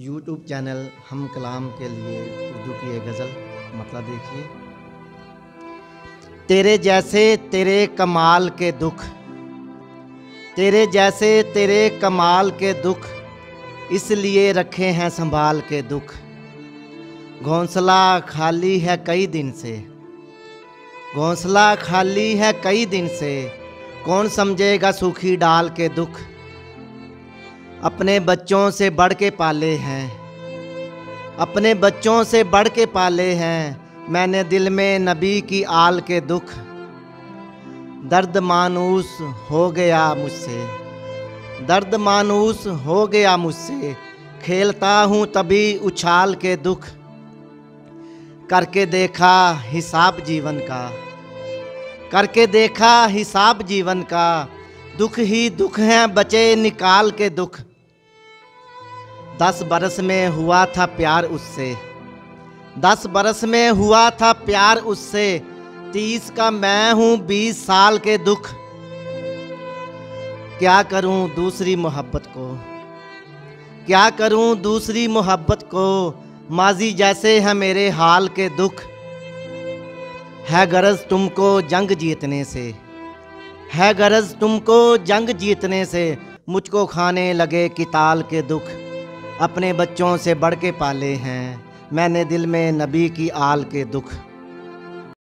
YouTube channel हम कलाम के लिए उर्दू की एक गज़ल मतलब देखिए। तेरे जैसे तेरे कमाल के दुख, तेरे जैसे तेरे कमाल के दुख, इसलिए रखे हैं संभाल के दुख। घोंसला खाली है कई दिन से, घोंसला खाली है कई दिन से, कौन समझेगा सूखी डाल के दुख। अपने बच्चों से बढ़ के पाले हैं, अपने बच्चों से बढ़ के पाले हैं, मैंने दिल में नबी की आल के दुख। दर्द मानूस हो गया मुझसे, दर्द मानूस हो गया मुझसे, खेलता हूँ तभी उछाल के दुख। करके देखा हिसाब जीवन का, करके देखा हिसाब जीवन का, दुख ही दुख हैं बचे निकाल के दुख। 10 बरस में हुआ था प्यार उससे, 10 बरस में हुआ था प्यार उससे, 30 का मैं हूँ 20 साल के दुख। क्या करूँ दूसरी मोहब्बत को, क्या करूँ दूसरी मोहब्बत को, माजी जैसे है मेरे हाल के दुख। है गरज तुमको जंग जीतने से, है गरज तुमको जंग जीतने से, मुझको खाने लगे किताल के दुख। अपने बच्चों से बढ़ के पाले हैं, मैंने दिल में नबी की आल के दुख।